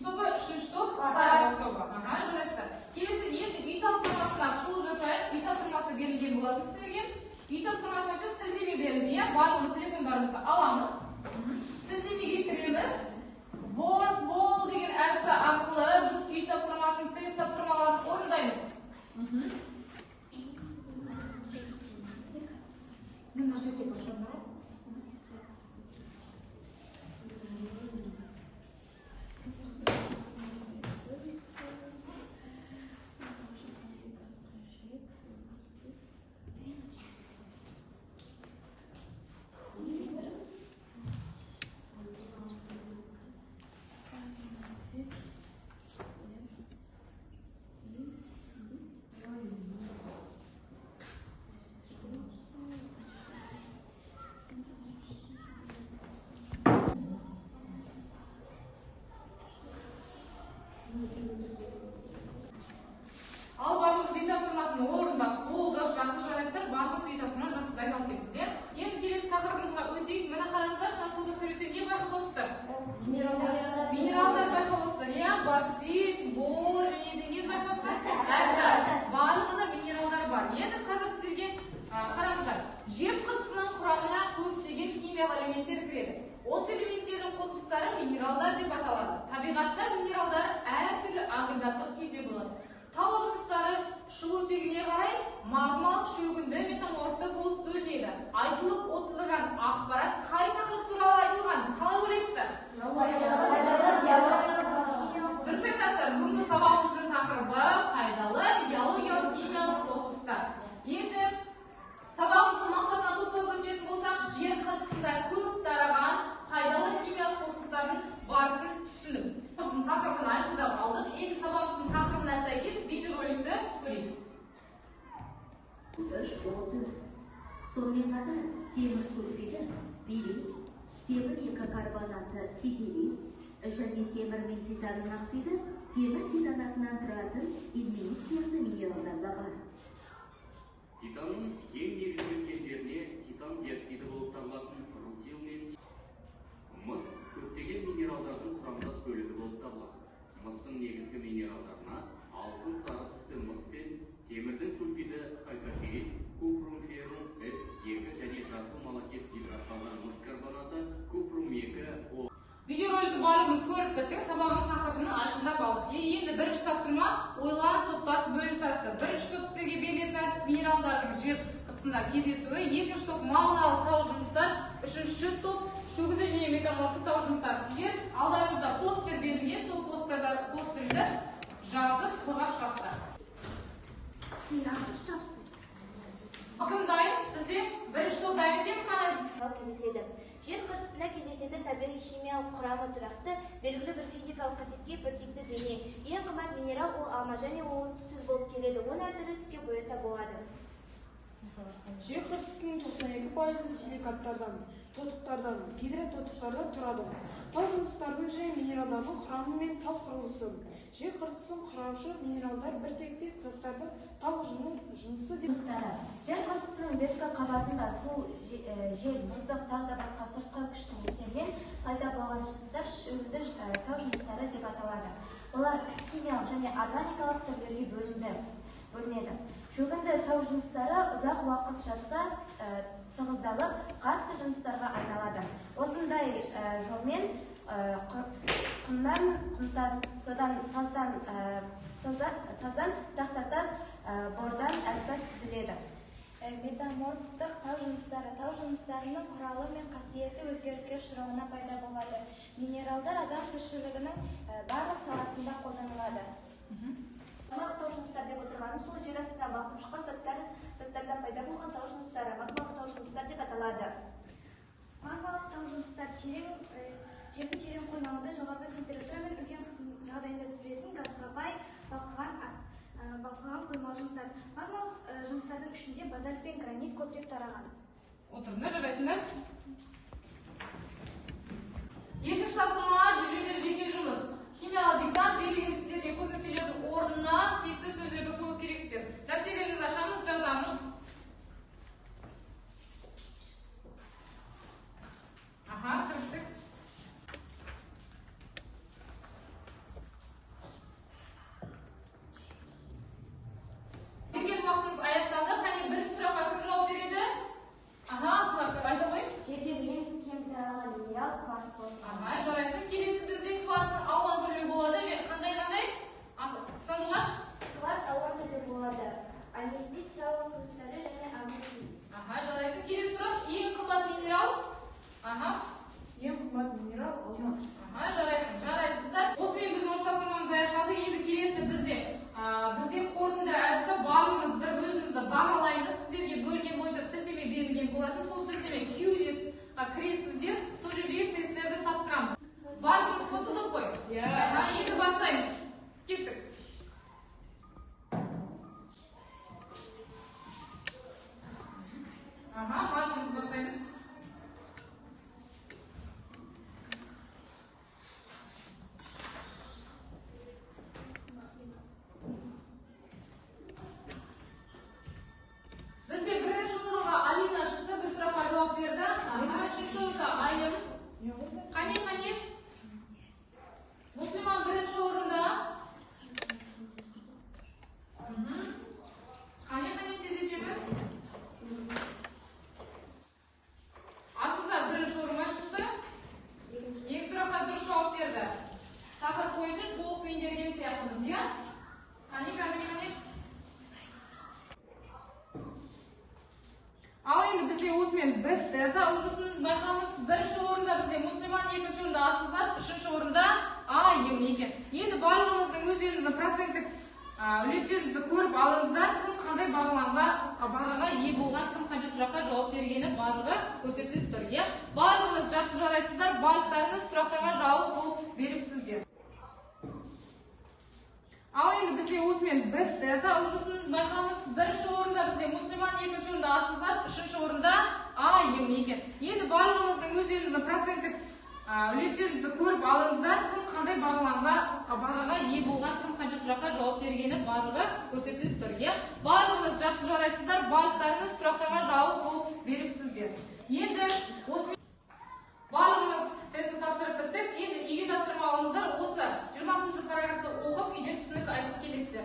тобы, үшінші топ, тас тобы. Жарайсыздар. Келесі енді үй тапсырмасына шолу жасайық. Үй тапсырмасы берілген болатын сіздерге. Үй тапсырмасы бойынша сілтеме берілген. Барлығымыз телефондарымызды аламыз. Сілтемеге кіреміз. Бол деген әдісі арқылы біз үй тапсырмасын, тест тапсырмаларын орындаймыз. Ал барлығымыз үй тапсырмасын орындап болды, жақсы жарайсыздар, барлығымыз үй тапсырманы жақсы дайындалып кетті. Енді келесі тақырыбымызға өтейік. Мына қараңыздар, фотосуретте не байқап отырсыздар? Минералдар байқап отырсыздар. Боксит, бор және де не байқап отырсыздар? Барлығында минералдар бар. Енді қазір сіздерге қараңыздар. Жер қыртысының құрамына көптеген химиялық элементтер кіреді. Осы элементтердің қосылыстары минералдар деп аталады. Табиғатта минералдар әртүрлі агрегаттық күйде болады. Тау жыныстары шығу тегіне қарай магмалық шөгінді метаморфты болып бөлінеді. Айтылып отырған ақпарат қай тақырып туралы айтылған? Қалай ойлайсыздар? Дұрыс айтасыздар. Бүгінгі сабағымыздың тақырыбы пайдалы биологиялық химиялық қосылыстар. Енді сабағымыздың мақсатына тоқталып өтетін болсақ, жер қыртысында көп тараған пайдалы химиялық қосылыстардың барысын түсіндік. Біздің тақырыбын айқындап алдық. Енді сабағымыздың тақырыбына сәйкес видеороликті көрейік. Күтіш оты. Сонымен қатар темір сульфиді, берил, темір екі карбонаты сидерит және темір мен титанның оксиді темір титанатынан тұратын илменит сияқты минералдар да бар. Титанның ең негізгі кендеріне титан диоксиді болып табылатын рутил мен мыс көптеген минералдардың құрамдас бөлігі болып табылады. Мыстың негізгі минералдарына алтын сары түсті мыс пен темірдің сульфиді халькоферит, купрум феррум С2 және жасыл малахит гидратталған мыс карбонаты купрум 2О. Видеороликті барлығымыз көріп біттік, сабағының тақырыбын айқындап алдық. Енді бірінші тапсырма ойлан топтас бөліс әдісі. Бірінші топ сіздерге берілетін әдіс минералдардың жер қыртысында кездесуі, екінші топ мағыналы тау жұмыстар, үшінші топ шөгінді және метаморфты тау жұмыстар. Сіздер алдарыңызда постер берілген, сол постерді жазып қорғап шығасыздар. Кім дайын? Бізде бірінші топ дайын деп кездеседі. Жер қыртысында кездесетін табиғи химиялық құрамы тұрақты, белгілі бір физикалық қасиетке біртекті дене. Ең қымбат минерал ол алма және ол түссіз болып келеді. Оны әртүрлі түске бояса болады. Жер қыртысының 92% силикаттардан, тотықтардан, гидрототықтардан тұрады. Тау жыныстарының және минералдардың құрамы мен тау құрылысы. Жер қыртысын құраушы минералдар бір тектес заттарды тау жынысы деп аталады. Жер қыртысының беткі қабатында су, жел, мұздық, тағы да басқа сыртқы күшті әсерден пайда болған жыныстар шөгінді тау жыныстары деп аталады. Олар химиялық және органикалық түрлерге бөлінеді. Шөгінді тау жыныстары ұзақ уақыт жатса тығыздалып, қатты жыныстарға айналады. Осындай жолмен құмнан құмтас, содан саздан тақтатас, бордан әртас түзіледі. Метаморфтық тау жыныстары. Тау жыныстарының құралы мен қасиеті өзгеріске ұшырауына пайда болады. Минералдар адам тіршілігінің барлық саласында қолданылады. Магмалық тау жыныстар деп отырғанымыз сол жер астында балқып шыққан заттардан пайда болған тау жыныстары магмалық тау жыныстар деп аталады. Магмалық тау жыныстар жердің терең қойнауында жоғары температура мен үлкен қысым жағдайында түзілетін газға бай балқыған қоймалы жыныстар. Магмалық жыныстардың ішінде базальт пен гранит көптеп тараған. Отырыңдар, жарайсыңдар. Екінші тапсырма жеке жұмыс. Химиялық диктант берілген сіздерге көп нүктелердің орнына тиісті сөздерді қою керексіздер. Дәптерлеріңізді ашамыз, жазамыз. Кірістік. Жарайсың. Келесі бізде кварттың алуан түрі болады. Қандай? Сандуғаш? Кварт алуан түрлі болады. Анестит, тау хрусталі және амфибий. Жарайсың. Келесі сұрақ. Ең қымбат минерал? Ең қымбат минерал алмас. Жарайсыздар. Осымен біздің ұрыс тапсырмамыз аяқталды. Енді келесі бізде қорытынды әдісі барлығымыз бір өзімізді бағалаймыз. Сіздерге бөлген бойынша сілтеме берілген болатын. Сол сілтеме Q-де кіресіздер. Сол жердегі тесттерді тапсырамыз. Барлығымыз қосылдық қой? Енді бастаймыз. Кеттік. Барлығымыз бастаймыз. Бізде бірінші орынға Алина шықты, бір сұраққа жауап берді. Үшінші орында Айым. Қане? Мұслиман бірінші орында. Қане тездетеміз. Асылдар бірінші орынға шықты. Екі сұраққа дұрыс жауап берді. Тақырып бойынша толық меңгерген сияқтымыз, иә? Қане. Ал енді бізде осымен бітті. Ұлғысыңыз байқамыз. Бірінші орында бізде Мұслиман, екінші орында Асылзат, үшінші орында Айым екен. Енді барлығымыздың өздеріңіздің проценттік үлестеріңізді көріп алыңыздар. Кім қандай бағаға ие болған, кім қанша сұраққа жауап бергені барлығы көрсетіліп тұр. Барлығымыз жақсы жарайсыздар. Барлықтарыңыз сұрақтарға жауап беріпсіздер. Ал енді бізде осымен бітті. Ұлғысыңыз байқамыз. Бірінші орында бізде Мұслиман, екінші орында Асылзат, үшінші орында Айым екен. Енді барлығымыздың өздеріңіздің проценттік үлестеріңізді көріп алыңыздар. Кім қандай бағаға ие болған, кім қанша сұраққа жауап бергені барлығы көрсетіліп тұр. Барлығымыз жақсы жарайсыздар. Барлықтарыңыз сұрақтарға жауап беріпсіздер. Енді осымен барлығымыз тестті тапсырып біттік. Енді үйге тапсырма алыңыздар. Осы 20-шы параграфты оқып, үйде түсінік айтып келесіздер.